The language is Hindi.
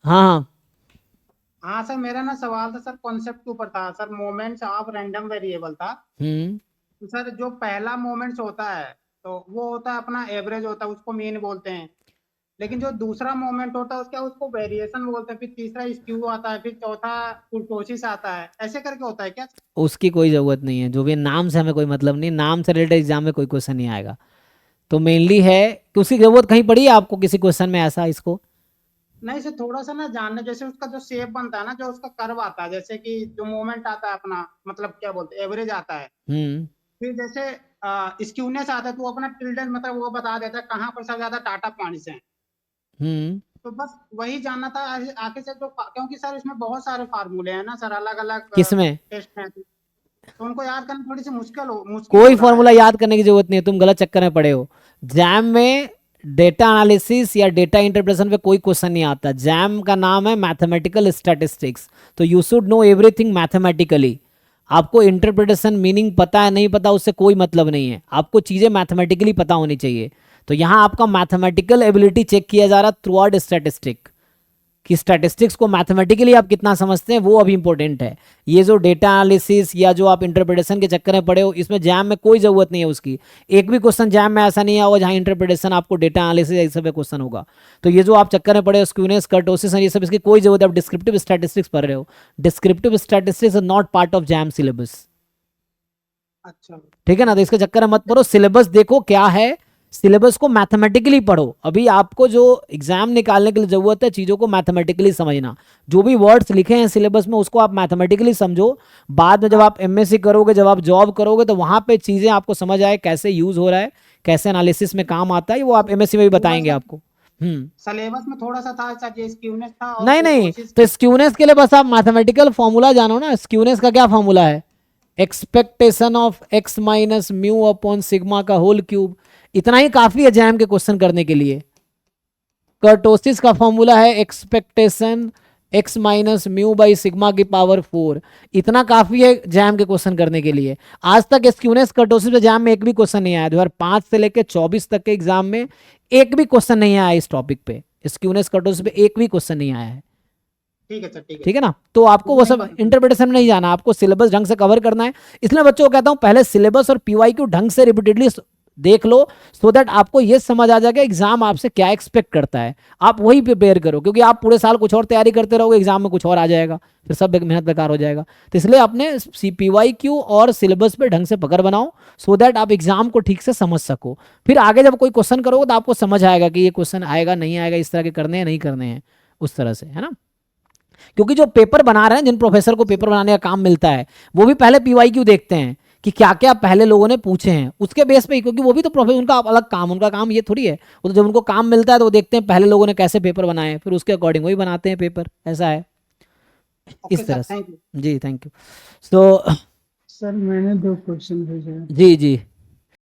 हाँ हाँ। हाँ सर, मेरा ना सवाल था सर, कॉन्सेप्ट के ऊपर था sir. Moments of random variable था। हम्म। तो सर जो पहला मोमेंट्स होता है, तो वो होता है अपना एवरेज होता है, उसको मीन बोलते हैं। लेकिन जो दूसरा मोमेंट होता है उसका, उसको वेरिएशन बोलते हैं। फिर तीसरा स्क्यू आता है, फिर चौथा कुर्टोसिस आता है। ऐसे करके होता है क्या? उसकी कोई जरूरत नहीं है, जो भी नाम से हमें कोई मतलब नहीं, नाम से रिलेटेड एग्जाम में कोई क्वेश्चन नहीं आएगा। तो मेनली है कि उसकी जरूरत कहीं पड़ी है आपको किसी क्वेश्चन में ऐसा इसको? नहीं सर, थोड़ा सा ना जानने, जैसे उसका जो शेप बनता है ना, जो उसका कर्व आता है, जैसे कि जो मोमेंट आता है अपना, मतलब क्या बोलते हैं, एवरेज आता है। हम्म। फिर जैसे स्क्यूनेस आता है, तो वो अपना टिल्डेंट मतलब वो बता देता है कहाँ पर सबसे ज्यादा टाटा पॉइंट्स हैं। हम्म। तो बस वही जानना था आगे से। तो क्योंकि सर इसमें बहुत सारे फार्मूले हैं ना सर, अलग अलग किसमें? टेस्ट में, तो उनको याद करना थोड़ी सी मुश्किल हो कोई रहा फॉर्मूला है। याद करने की जरूरत नहीं है, तुम गलत चक्कर में पड़े हो। जैम में डेटा एनालिसिस या डेटा इंटरप्रेशन पे कोई क्वेश्चन नहीं आता। जैम का नाम है मैथमेटिकल स्टैटिस्टिक्स, तो you should know everything mathematically. आपको इंटरप्रिटेशन मीनिंग पता है नहीं पता उससे कोई मतलब नहीं है, आपको चीज़ें मैथमेटिकली पता होनी चाहिए। तो यहाँ आपका मैथमेटिकल एबिलिटी चेक किया जा रहा थ्रू आउट स्टैटिस्टिक, कि स्टैटिस्टिक्स को मैथमेटिकली आप कितना समझते हैं, वो अभी इंपॉर्टेंट है। ये जो डेटा एनालिसिस या जो आप इंटरप्रिटेशन के चक्कर में पड़े हो, इसमें जैम में कोई ज़रूरत नहीं है उसकी। एक भी क्वेश्चन जैम में ऐसा नहीं होगा जहाँ इंटरप्रिटेशन आपको डेटा एनालिसिस ये सब क्वेश्चन होगा। तो ये जो आप चक्कर में पड़े हो स्क्यूनेस कर्टोसिस ये सब, इसकी कोई जरूरत है। आप डिस्क्रिप्टिव स्टैटिस्टिक्स पढ़ रहे हो। Descriptive statistics is not part of jam syllabus. अच्छा। ठीक है ना? तो इसके चक्कर में मत पड़ो, सिलेबस देखो क्या है, सिलेबस को मैथमेटिकली पढ़ो। अभी आपको जो एग्जाम निकालने के लिए जरूरत है, चीज़ों को मैथमेटिकली समझना। जो भी वर्ड्स लिखे हैं सिलेबस में उसको आप मैथमेटिकली समझो। बाद में जब हाँ। आप एमएससी करोगे, जब आप जॉब करोगे, तो वहां पे चीज़ें आपको समझ आए कैसे यूज हो रहा है, कैसे एनालिसिस में काम आता है, वो आप एमएससी में भी थोड़ा बताएंगे सा आपको। हम्म। सिलेबस में थोड़ा सा था सर, ये स्क्यूनेस था और नहीं नहीं, कुर्टोसिस। तो स्क्यूनेस के लिए बस आप मैथमेटिकल फॉर्मूला जानो ना। स्क्यूनेस का क्या फॉर्मूला है? Expectation of x minus mu upon sigma का होल क्यूब। इतना ही काफी है जैम के क्वेश्चन करने के लिए। कर्टोसिस का फॉर्मूला है expectation x minus mu by sigma की पावर 4। इतना काफी है जैम के क्वेश्चन करने के लिए। आज तक स्क्यूनेस कर्टोसिस पे जैम में एक भी क्वेश्चन नहीं आया। 2005 से लेकर 24 तक के एग्जाम में एक भी क्वेश्चन नहीं आया इस टॉपिक पे। स्क्यूनेस कर्टोसिस पे एक भी क्वेश्चन नहीं आया है। ठीक है सर, ठीक है ठीक सर। है ना? तो आपको वो इतना ही सब पता था। इंटरप्रिटेशन में नहीं जाना, आपको सिलेबस ढंग से कवर करना है। इसलिए बच्चों को कहता हूं पहले सिलेबस और पीवाईक्यू ढंग से रिपीटेडली देख लो, सो दैट आपको ये समझ आ जाएगा एग्जाम आपसे क्या एक्सपेक्ट करता है। आप वही प्रिपेयर करो, क्योंकि आप पूरे साल कुछ और तैयारी करते रहोगे, एग्जाम में कुछ और आ जाएगा, फिर सब मेहनत बेकार हो जाएगा। तो इसलिए अपने पीवाईक्यू और सिलेबस पे ढंग से पकड़ बनाओ, सो दैट आप एग्जाम को ठीक से समझ सको। फिर आगे जब कोई क्वेश्चन करोगे तो आपको समझ आएगा कि ये क्वेश्चन आएगा नहीं आएगा, इस तरह के करने हैं नहीं करने हैं, उस तरह से, है ना? क्योंकि जो पेपर बना रहे हैं, जिन प्रोफेसर को पेपर बनाने का काम मिलता है, वो भी पहले पीवाईक्यू देखते हैं कि क्या क्या पहले लोगों ने पूछे हैं, उसके बेस पे ही। क्योंकि वो भी तो प्रोफेसर, उनका अलग काम, उनका काम ये थोड़ी है। वो तो जब उनको काम मिलता है तो वो देखते हैं पहले लोगों ने कैसे पेपर बनाए, फिर उसके अकॉर्डिंग वही बनाते हैं पेपर। ऐसा है, ओके इस सर, तरह थैंक यू। से। जी थैंक यू। सो सर मैंने दो क्वेश्चन भेजे हैं। जी जी।